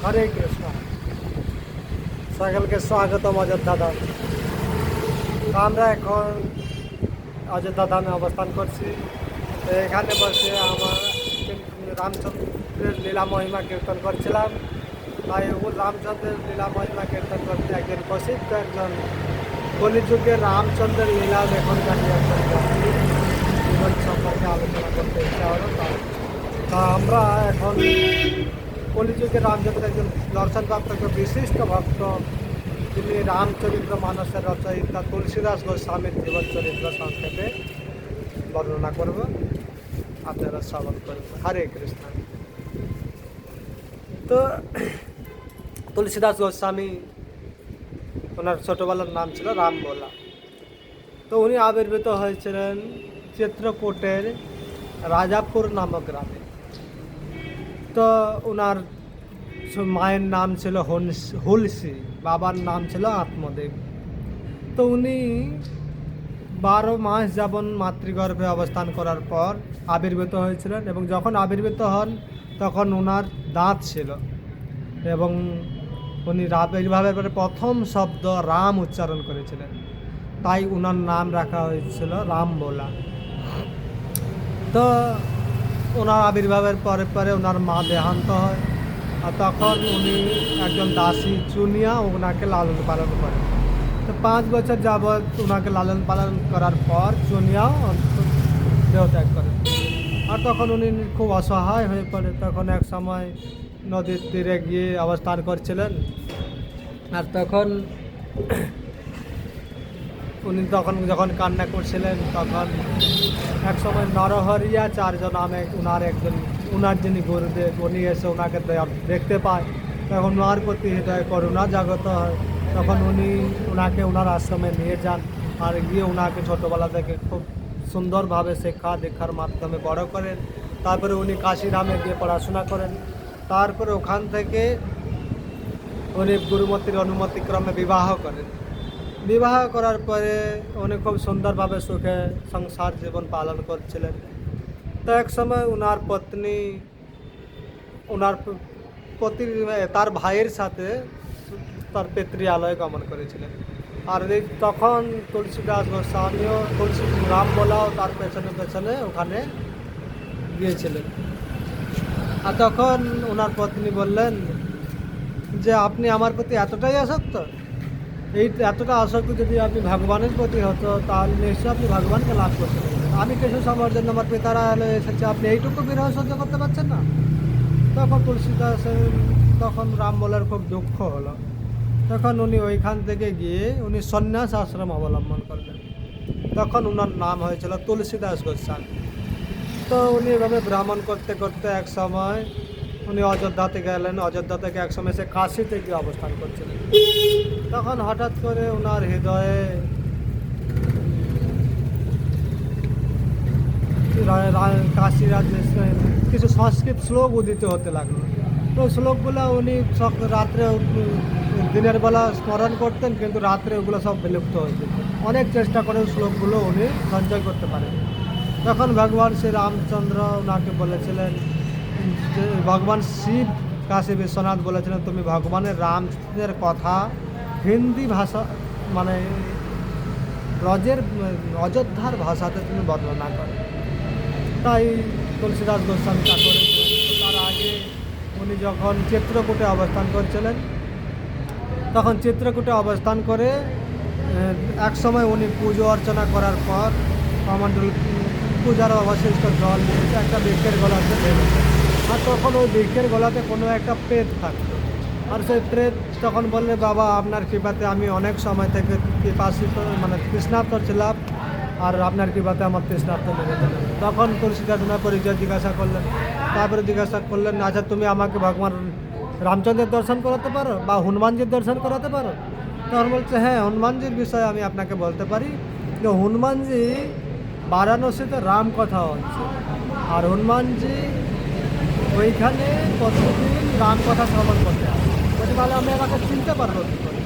হরে কৃষ্ণ। সকলকে স্বাগতম অযোধ্যা ধাম। আমরা এখন অযোধ্যা ধামে অবস্থান করছি। তো এখানে বসে আমার রামচন্দ্রের লীলা মহিমা কীর্তন করছিলাম। তাই ও রামচন্দ্রের লীলা মহিমা কীর্তন করতে একজন প্রসিদ্ধ একজন কলিযুগের রামচন্দ্রের লীলা এখনকার একজন জীবন সম্পর্কে আলোচনা করতে ইচ্ছা হলো। তা আমরা এখন কলিযুগের রামচন্দ্র একজন দর্শনপ্রাপ্ত বিশিষ্ট ভক্ত, তিনি রামচরিত্র মানসের রচয়িতা তুলসীদাস গোস্বামীর জীবন চরিত্র সংক্ষেপে বর্ণনা করব, আপনারা শ্রবণ করবেন। হরে কৃষ্ণ। তো তুলসীদাস গোস্বামী, ওনার ছোটোবেলার নাম ছিল রামবোলা। তো উনি আবির্ভূত হয়েছিলেন চিত্রকূটের রাজাপুর নামক গ্রামে। তো ওনার মায়ের নাম ছিল হুলসি, বাবার নাম ছিল আত্মদেব। তো উনি 12 মাস যাবন মাতৃগর্ভে অবস্থান করার পর আবির্ভূত হয়েছিলেন, এবং যখন আবির্ভূত হন তখন ওনার দাঁত ছিল, এবং উনি আবির্ভাবের পরে প্রথম শব্দ রাম উচ্চারণ করেছিলেন। তাই ওনার নাম রাখা হয়েছিল রামবোলা। তো ওনার আবির্ভাবের পরে পরে ওনার মা দেহান্ত হয়, আর তখন উনি একজন দাসী চুনিয়া ওনাকে লালন পালন করেন। তো 5 বছর যাবৎ ওনাকে লালন পালন করার পর চুনিয়াও দেহত্যাগ করেন। আর তখন উনি খুব অসহায় হয়ে পড়ে। তখন এক সময় নদীর তীরে গিয়ে অবস্থান করছিলেন, আর তখন উনি যখন কান্না করছিলেন, তখন এক সময় নরহরিয়াচার্য নামে ওনার যিনি গুরুদেব, উনি এসে ওনাকে দেখতে পায়। তখন ওনার প্রতি হৃদয় করুণা জাগত হয়। তখন উনি ওনাকে ওনার আশ্রমে নিয়ে যান, আর গিয়ে ওনাকে ছোটোবেলা থেকে খুব সুন্দরভাবে শিক্ষা দীক্ষার মাধ্যমে বড় করেন। তারপরে উনি কাশীধামে গিয়ে পড়াশোনা করেন। তারপরে ওখান থেকে উনি গুরুমতির অনুমতিক্রমে বিবাহ করেন। বিবাহ করার পরে উনি খুব সুন্দরভাবে সুখে সংসার জীবন পালন করছিলেন। তো এক সময় ওনার পত্নী তার ভাইয়ের সাথে তার পিতৃয়ালয়ে গমন করেছিলেন। আর তখন তুলসীদাস গোস্বামীও রামবোলাও তার পেছনে পেছনে ওখানে গিয়েছিলেন। আর তখন ওনার পত্নী বললেন যে আপনি আমার প্রতি এতটাই আসক্ত, এতটা আসক্ত যদি আপনি ভগবানের প্রতি হতো, তাহলে নিশ্চয়ই আপনি ভগবানকে লাভ করতে পারবেন। আমি কিছু সময়ের জন্য আমার পিতারা এসেছে, আপনি এইটুকু বিরহ সহ্য করতে পারছেন না। তখন তখন রামবোলার খুব দুঃখ হলো। তখন উনি ওইখান থেকে গিয়ে উনি সন্ন্যাস আশ্রম অবলম্বন করলেন। তখন ওনার নাম হয়েছিল তুলসীদাস গোস্বামী। তো উনি এভাবে ভ্রমণ করতে করতে এক সময় উনি অযোধ্যাতে গেলেন। অযোধ্যা থেকে এক সময় সে কাশীতে গিয়ে অবস্থান করছিলেন। তখন হঠাৎ করে ওনার হৃদয়ে কাশী রাজ্যে কিছু সংস্কৃত শ্লোক উদিত হতে লাগলো। তো শ্লোকগুলো উনি রাত্রে দিনের বেলা স্মরণ করতেন, কিন্তু রাত্রে ওগুলো সব বিলুপ্ত হয়ে যেত। অনেক চেষ্টা করে শ্লোকগুলো উনি সঞ্চয় করতে পারেন। তখন ভগবান শ্রী রামচন্দ্র ওনাকে বলেছিলেন, ভগবান শিব কাশী বিশ্বনাথ বলেছিলেন, তুমি ভগবানের রামের কথা হিন্দি ভাষা মানে অযোধ্যার ভাষাতে তুমি বর্ণনা করো। তাই তুলসীদাস গোস্বামী তা করেছিলেন। তার আগে উনি যখন চিত্রকূটে অবস্থান করছিলেন, তখন চিত্রকূটে অবস্থান করে এক সময় উনি পুজো অর্চনা করার পর কমণ্ডল পূজার অবশিষ্ট জল নিয়েছে একটা বৃক্ষের গলাতে বেরোছে। আর তখন ওই বৃক্ষের গলাতে কোনো একটা প্রেত থাকতো। আর সেই প্রেত তখন বললে, বাবা আপনার কৃপাতে আমি অনেক সময় থেকে তৃষ্ণার্ত ছিলাম, আর আপনার কৃপাতে আমার তৃষ্ণার্ত মেরে দিলেন। তখন তুলসীদাস ওনার পরিচয় জিজ্ঞাসা করলেন। তারপরে জিজ্ঞাসা করলেন, আচ্ছা তুমি আমাকে ভগবান রামচন্দ্রের দর্শন করাতে পারো বা হনুমানজির দর্শন করাতে পারো? তখন বলছে, হ্যাঁ, হনুমানজির বিষয়ে আমি আপনাকে বলতে পারি যে হনুমানজি বারাণসীতে রাম কথা হচ্ছে, আর হনুমানজি ওইখানে প্রতিদিন রাম কথা শ্রবণ করতে আসে। বলছে, তাহলে আমি আমাকে চিনতে পারবো কী করে?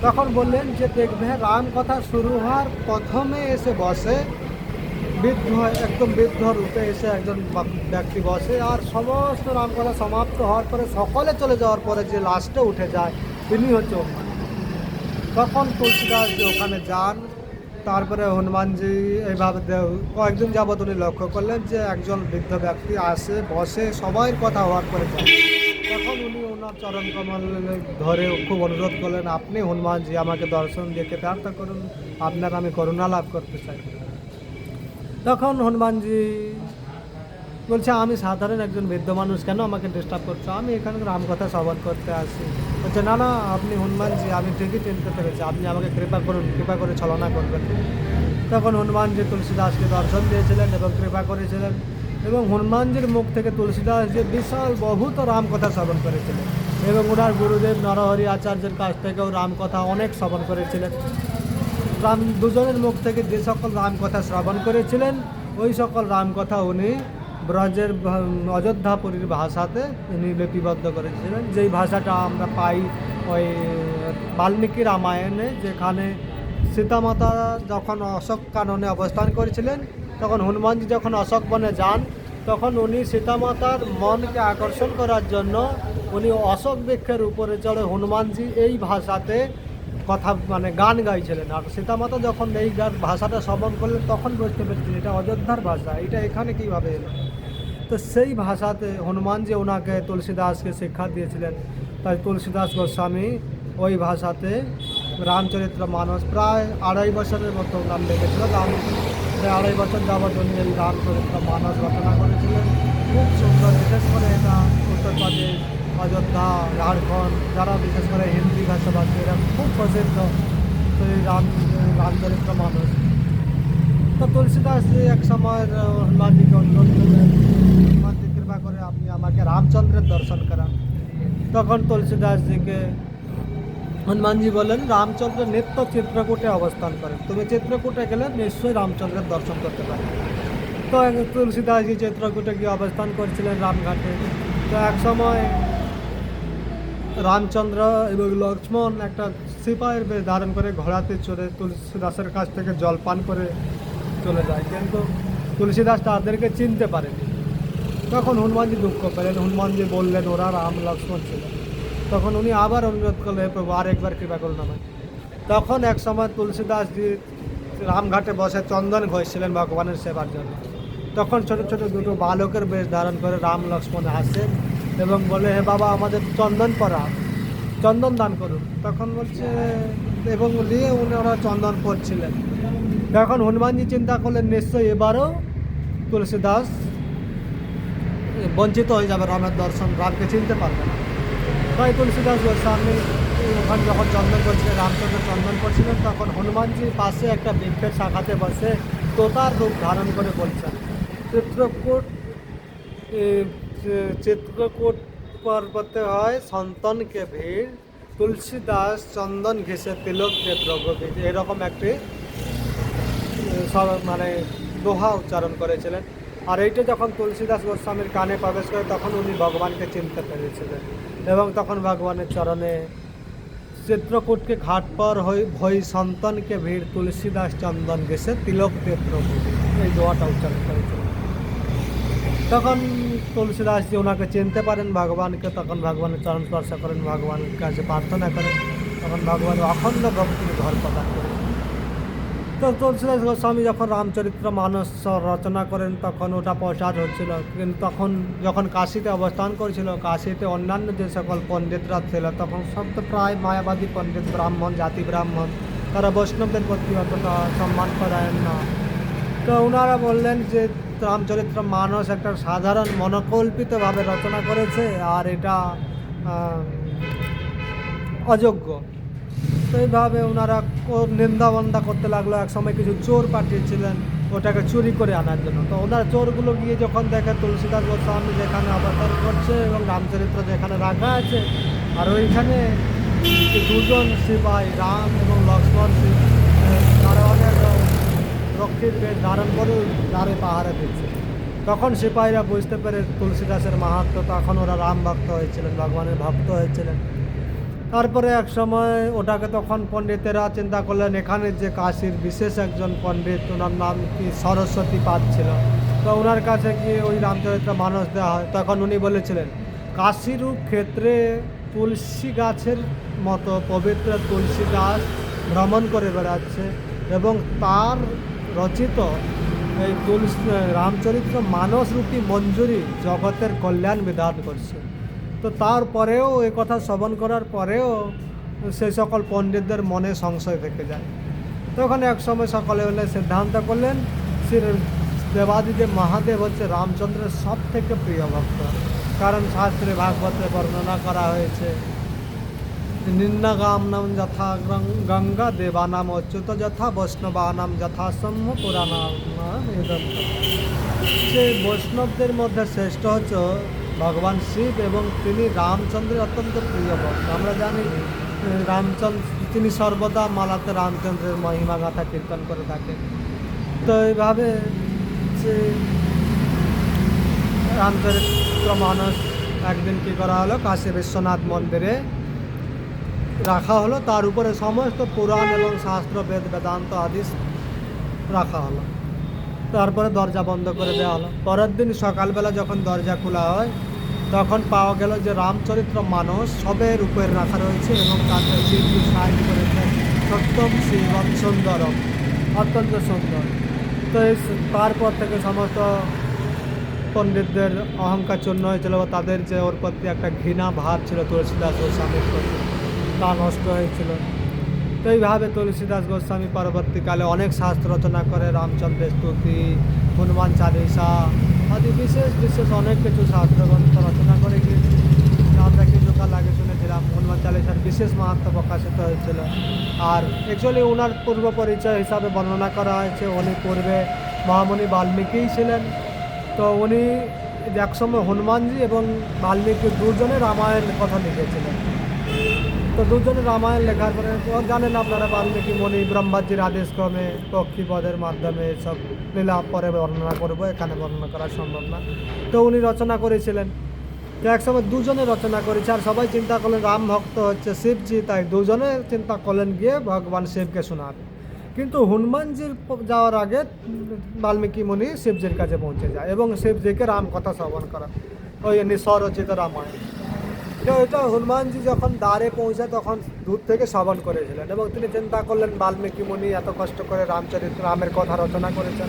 তখন বললেন যে দেখবে, রাম কথা শুরু হওয়ার প্রথমে এসে বসে একদম বৃদ্ধ রূপে এসে একজন ব্যক্তি বসে, আর সমস্ত রামকথা সমাপ্ত হওয়ার পরে সকলে চলে যাওয়ার পরে যে লাস্টে উঠে যায় তিনি হচ্ছে হনুমান। তখন তুলসীদাস যে ওখানে যান, তারপরে হনুমানজি এইভাবে কয়েকদিন যাবৎ উনি লক্ষ্য করলেন যে একজন বৃদ্ধ ব্যক্তি আসে বসে সবাইয়ের কথা হওয়ার পরে যায়। তখন উনি ওনার চরণ কমল ধরে খুব অনুরোধ করলেন, আপনি হনুমানজি আমাকে দর্শন দিয়ে কৃতার্থ করুন, আপনার আমি করুণা লাভ করতে চাই। তখন হনুমানজি বলছে, আমি সাধারণ একজন বৃদ্ধ মানুষ, কেন আমাকে ডিস্টার্ব করছো, আমি এখানে রামকথা শ্রবণ করতে আসি। বলছে, না না, আপনি হনুমানজি, আমি ঠিকই চিনতে পেরেছি, আপনি আমাকে কৃপা করুন, কৃপা করে ছলনা করবেন। তখন হনুমানজি তুলসীদাসকে দর্শন দিয়েছিলেন এবং কৃপা করেছিলেন, এবং হনুমানজির মুখ থেকে তুলসীদাস যে বিশাল বহুত রামকথা শ্রবণ করেছিলেন, এবং ওনার গুরুদেব নরহরি আচার্যের কাছ থেকেও রামকথা অনেক শ্রবণ করেছিলেন। দুজনের মুখ থেকে যে সকল রামকথা শ্রবণ করেছিলেন ওই সকল রামকথা উনি ব্রজের অযোধ্যাপুরীর ভাষাতে উনি লিপিবদ্ধ করেছিলেন, যেই ভাষাটা আমরা পাই ওই বাল্মীকি রামায়ণে, যেখানে সীতামাতা যখন অশোক কাননে অবস্থান করেছিলেন, তখন হনুমানজি যখন অশোক বনে যান, তখন উনি সীতামাতার মনকে আকর্ষণ করার জন্য উনি অশোক বৃক্ষের উপরে চড়ে হনুমানজি এই ভাষাতে কথা গান গাইছিলেন। আর সীতামাতা যখন এই ভাষাটা শ্রবণ করলেন তখন বুঝতে পেরেছিলেন এটা অযোধ্যার ভাষা, এটা এখানে কীভাবে এলো। তো সেই ভাষাতে হনুমানজি ওনাকে তুলসীদাসকে শিক্ষা দিয়েছিলেন। তাই তুলসীদাস গোস্বামী ওই ভাষাতে রামচরিত্র মানস প্রায় 2.5 বছরের মতো নাম লেগেছিল। প্রায় 2.5 বছর যাবৎ উনি এই রামচরিত্র মানস রচনা করেছিলেন। খুব সুন্দর, বিশেষ করে এটা উত্তরপ্রদেশ, অযোধ্যা, ঝাড়খণ্ড, যারা বিশেষ করে হিন্দি ভাষাভাষী এরা খুব প্রসিদ্ধ তো এই রামচরিত্র মানস। তো তুলসীদাস এক সময় হনুমানজিকে অনুরোধ করলেন, হনুমানজি কৃপা করে আপনি আমাকে রামচন্দ্রের দর্শন করান। তখন তুলসীদাসজিকে হনুমানজি বললেন, রামচন্দ্র নিত্য চিত্রকূটে অবস্থান করেন, তুমি চিত্রকূটে গেলে নিশ্চয়ই রামচন্দ্রের দর্শন করতে পারবে। তো তুলসীদাসজি চিত্রকূটে গিয়ে অবস্থান করছিলেন রামঘাটে। তো এক সময় রামচন্দ্র এবং লক্ষ্মণ একটা সিপাহীর বেশ ধারণ করে ঘোড়াতে চড়ে তুলসীদাসের কাছ থেকে জল পান করে চলে যায়, কিন্তু তুলসীদাস তাদেরকে চিনতে পারেনি। তখন হনুমানজি দুঃখ পেলেন। হনুমানজি বললেন ওরা রাম লক্ষ্মণ ছিল। তখন উনি আবার অনুরোধ করলেন, হে প্রভু আর একবার কৃপা করুন আমায়। তখন এক সময় তুলসীদাসজি রামঘাটে বসে চন্দন ঘষছিলেন ভগবানের সেবার জন্য। তখন ছোট ছোট দুটো বালকের বেশ ধারণ করে রাম লক্ষ্মণ আসেন এবং বলে, হে বাবা আমাদের চন্দন পরা, চন্দন দান করুন। তখন বলছে, এবং দিয়ে ওরা চন্দন পরছিলেন। তখন হনুমানজি চিন্তা করলেন নিশ্চয়ই এবারও তুলসীদাস বঞ্চিত হয়ে যাবে রামের দর্শন, রামকে চিনতে পারবে না। তাই তুলসীদাস গোস্বামী ওখানে যখন চন্দন করছিলেন, রামচন্দ্র চন্দন করছিলেন, তখন হনুমানজির পাশে একটা বৃক্ষের শাখাতে বসে তোতার রূপ ধারণ করে বলছেন, চিত্রকূট পর্বতে হয় সন্তনকে ভিড়, তুলসীদাস চন্দন ঘেঁষে তিলক দে প্রভৃতি, এরকম একটি দোহা উচ্চারণ করেছিলেন। আর এইটা যখন তুলসীদাস গোস্বামীর কানে প্রবেশ করে তখন উনি ভগবানকে চিনতে পেরেছিলেন, এবং তখন ভগবানের চরণে চিত্রকূটকে ঘাট পর ভই সন্তনকে ভিড়, তুলসীদাস চন্দন ঘেঁষে তিলক দে প্রভৃতি, এই দোয়াটা উচ্চারণ করেছিলেন। তখন তুলসীদাসজি ওনাকে চিনতে পারেন ভগবানকে, তখন ভগবানের চরণ স্পর্শ করেন, ভগবানের কাছে প্রার্থনা করেন, তখন ভগবান অখণ্ড ভক্তির ঘর প্রদান করেন। তো তুলসীদাস গোস্বামী যখন রামচরিত্র মানস রচনা করেন তখন ওটা প্রচার হচ্ছিল, কিন্তু তখন যখন কাশীতে অবস্থান করেছিল, কাশীতে অন্যান্য যে সকল পণ্ডিতরা ছিল তখন সব তো প্রায় মায়াবাদী পণ্ডিত, ব্রাহ্মণ, জাতি ব্রাহ্মণ, তারা বৈষ্ণবদের প্রতি অতটা সম্মান করেন না। তো ওনারা বললেন যে রামচরিত্র মানস একটা সাধারণ মনোকল্পিতভাবে রচনা করেছে আর এটা অযোগ্য। তো এইভাবে ওনারা নিন্দাবন্দা করতে লাগলো। এক সময় কিছু চোর পাঠিয়েছিলেন ওটাকে চুরি করে আনার জন্য। তো ওনারা চোরগুলো গিয়ে যখন দেখে তুলসীদাস গোস্বামী যেখানে অবতার করছে এবং রামচরিত্র যেখানে রাখা আছে, আর ওইখানে দুজন সিপাহী রাম এবং লক্ষ্মণ তারা অনেক রক্ষীর বেশ ধারণ করে দ্বারে পাহারা দিচ্ছে, তখন সিপাহীরা বুঝতে পেরে তুলসীদাসের মাহাত্ম্য, তখন ওরা রাম ভক্ত হয়েছিলেন, ভগবানের ভক্ত হয়েছিলেন। তারপরে এক সময় ওটাকে তখন পণ্ডিতেরা চিন্তা করলেন এখানে যে কাশীর বিশেষ একজন পণ্ডিত, ওনার নাম কি সরস্বতী পাদ ছিল, তো ওনার কাছে গিয়ে ওই রামচরিত মানস দেওয়া হয়। তখন উনি বলেছিলেন, কাশীরূপ ক্ষেত্রে তুলসী গাছের মতো পবিত্র তুলসী গাছ ভ্রমণ করে বেড়াচ্ছে এবং তার রচিত এই তুলসী রামচরিত্র মানসরূপী মঞ্জুরি জগতের কল্যাণ বিধান করছে। তো তারপরেও এই কথা শ্রবণ করার পরেও সেই সকল পণ্ডিতদের মনে সংশয় থেকে যায়। তখন এক সময় সকলে হলে সিদ্ধান্ত করলেন শ্রী দেবাদিদেব মহাদেব হচ্ছে রামচন্দ্রের সব থেকে প্রিয় ভক্ত। কারণ শাস্ত্রে ভাগবতে বর্ণনা করা হয়েছে, নিন্নাগাম নাম যথা গঙ্গা দেবানাম অচ্যুত যথা বৈষ্ণবানাম যথা সম্য পুরাণাম। সেই বৈষ্ণবদের মধ্যে শ্রেষ্ঠ হচ্ছে ভগবান শিব এবং তিনি রামচন্দ্রের অত্যন্ত প্রিয় ভক্ত। আমরা জানি রামচন্দ্র তিনি সর্বদা মালাতে রামচন্দ্রের মহিমা গাথা কীর্তন করে থাকেন। তো এইভাবে যে রামচরিত্র মানস একদিন কী করা হলো, কাশী বিশ্বনাথ মন্দিরে রাখা হলো। তার উপরে সমস্ত পুরাণ এবং শাস্ত্র বেদ বেদান্ত আদি রাখা হলো। তারপরে দরজা বন্ধ করে দেওয়া হলো। পরের দিন সকালবেলা যখন দরজা খোলা হয় তখন পাওয়া গেল যে রামচরিত্র মানস সবের উপরে রাখা রয়েছে এবং তাতে শিল্পী সাইড করেছে সত্যম শিবম সুন্দরম, অত্যন্ত সুন্দর। তো তারপর থেকে সমস্ত পণ্ডিতদের অহংকার চূর্ণ হয়েছিল, তাদের যে ওর প্রতি একটা ঘৃণা ভাব ছিল তুলসীদাস গোস্বামীর প্রতি, তা নষ্ট হয়েছিল। তো এইভাবে তুলসীদাস গোস্বামী পরবর্তীকালে অনেক শাস্ত্র রচনা করে, রামচন্দ্রের স্তুতি, হনুমান চালিসা আদি বিশেষ বিশেষ অনেক কিছু শাস্ত্রগ্রন্থ রচনা করে গিয়েছে। আমরা কিছুকাল আগে শুনেছিলাম হনুমান চালিসার বিশেষ মাহাত্ম্য প্রকাশিত হয়েছিল। আর অ্যাকচুয়ালি ওনার পূর্ব পরিচয় হিসাবে বর্ণনা করা হয়েছে উনি পূর্বে মহামুনি বাল্মীকিই ছিলেন। তো উনি একসময় হনুমানজি এবং বাল্মীকি দুজনে রামায়ণ কথা লিখেছিলেন। তো দুজনে রামায়ণ লেখার পরে জানেন আপনারা বাল্মীকি মুনি ব্রহ্মাজির আদেশক্রমে পক্ষীপদের মাধ্যমে সব লীলা পরে বর্ণনা করবো, এখানে বর্ণনা করা সম্ভব না। তো উনি রচনা করেছিলেন। তো একসময় দুজনে রচনা করেছে আর সবাই চিন্তা করলেন রাম ভক্ত হচ্ছে শিবজি, তাই দুজনে চিন্তা করলেন গিয়ে ভগবান শিবকে শোনাবে। কিন্তু হনুমানজির যাওয়ার আগে বাল্মীকি মুনি শিবজির কাছে পৌঁছে যায় এবং শিবজিকে রাম কথা শ্রবণ করা, ওই স্বরচিত রামায়ণ। তো এটা হনুমানজি যখন দ্বারে পৌঁছায় তখন দূর থেকে শ্রবণ করেছিলেন এবং তিনি চিন্তা করলেন বাল্মীকি মুনি এত কষ্ট করে রামের কথা রচনা করেছেন,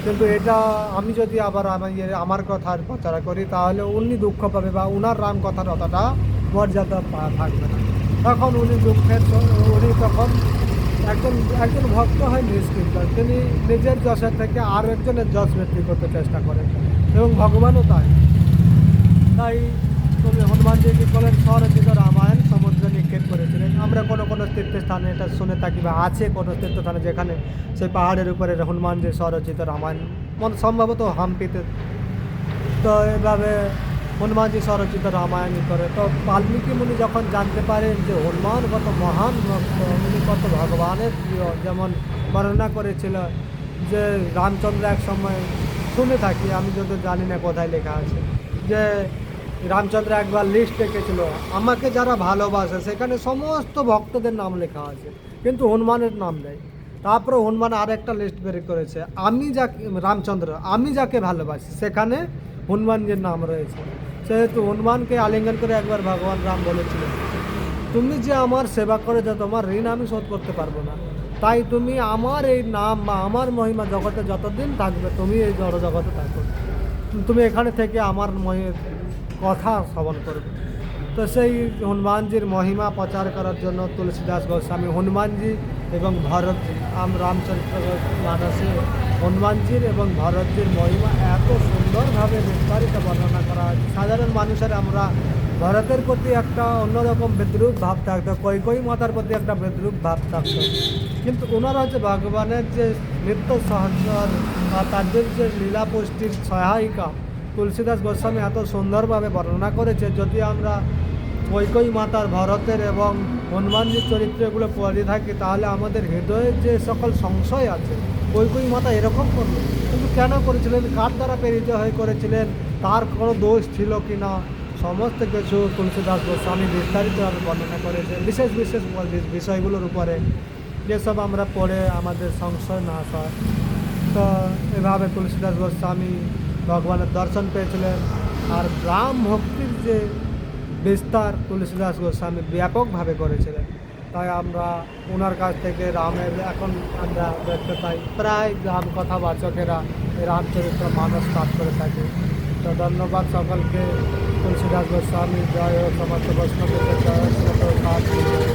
কিন্তু এটা আমি যদি আবার আমার কথার প্রচার করি তাহলে উনি দুঃখ পাবে বা উনার রাম কথার অতটা মর্যাদা থাকবে না। তখন উনি তখন একজন ভক্ত হয় নিষ্কৃত, তিনি নিজের যশের থেকে আরও একজনের যশ বৃদ্ধি করতে চেষ্টা করেন এবং ভগবানও তাই তুমি হনুমানজি কী করলেন, স্বরচিত রামায়ণ সমুদ্রে নিক্ষেপ করেছিলেন। আমরা কোনো কোনো তীর্থস্থানে এটা শুনে থাকি বা আছে কোনো তীর্থস্থানে যেখানে সেই পাহাড়ের উপরে হনুমানজির স্বরচিত রামায়ণ সম্ভবত হাম্পিতে। তো এভাবে হনুমানজি স্বরচিত রামায়ণই করে। তো বাল্মীকি মুনি যখন জানতে পারেন যে হনুমান কত মহান ভক্ত, উনি কত ভগবানের প্রিয়, যেমন বর্ণনা করেছিল যে রামচন্দ্র এক সময় শুনে থাকি, আমি যত জানি না কোথায় লেখা আছে, যে রামচন্দ্র একবার লিস্ট রেখেছিল আমাকে যারা ভালোবাসে, সেখানে সমস্ত ভক্তদের নাম লেখা আছে কিন্তু হনুমানের নাম নেই। তারপরে হনুমান আর একটা লিস্ট বের করেছে, আমি যাকে ভালোবাসি, সেখানে হনুমানজির নাম রয়েছে। সেহেতু হনুমানকে আলিঙ্গন করে একবার ভগবান রাম বলেছিলেন, তুমি যে আমার সেবা করে যে তোমার ঋণ আমি শোধ করতে পারবো না, তাই তুমি আমার এই নাম বা আমার মহিমা জগতে যতদিন থাকবে তুমি এই জড় জগতে থাকো, তুমি এখানে থেকে আমার কথা শ্রবণ করবে। তো সেই হনুমানজির মহিমা প্রচার করার জন্য তুলসীদাস গোস্বামী হনুমানজি এবং ভরতজি রামচরিত্র মানসে হনুমানজির এবং ভরতজির মহিমা এত সুন্দরভাবে বিস্তারিত বর্ণনা করা হয়। সাধারণ মানুষের আমরা ভরতের প্রতি একটা অন্যরকম বিদ্রুপ ভাব থাকতো, কৈকেয়ী মাতার প্রতি একটা বিদ্রুপ ভাব থাকতো, কিন্তু ওনারা হচ্ছে ভগবানের যে নিত্য সহচর বা তাদের যে লীলা পুষ্টির সহায়িকা তুলসীদাস গোস্বামী এত সুন্দরভাবে বর্ণনা করেছে। যদি আমরা কৈকেয়ী মাতার, ভরতের এবং হনুমানজির চরিত্র এগুলো পড়ে থাকি তাহলে আমাদের হৃদয়ের যে সকল সংশয় আছে, কৈকেয়ী মাতা এরকম করলেন কিন্তু কেন করেছিলেন, কার দ্বারা প্রেরিত হয়ে করেছিলেন, তার কোনো দোষ ছিল কি না, সমস্ত কিছু তুলসীদাস গোস্বামী বিস্তারিতভাবে বর্ণনা করেছে বিশেষ বিশেষ বিষয়গুলোর উপরে, যেসব আমরা পড়ে আমাদের সংশয় নাশ হয়। তো এভাবে তুলসীদাস গোস্বামী ভগবানের দর্শন পেয়েছিলেন। আর রাম ভক্তির যে বিস্তার তুলসীদাস গোস্বামী ব্যাপকভাবে করেছিলেন। তাই আমরা ওনার কাছ থেকে রামের এখন আমরা দেখতে পাই প্রায় রাম কথাবাচকেরা এই রামচরিত্র মানস পাঠ করে থাকে। তো ধন্যবাদ সকলকে। তুলসীদাস গোস্বামী জয় ও সমস্ত বৈষ্ণবদের জয়।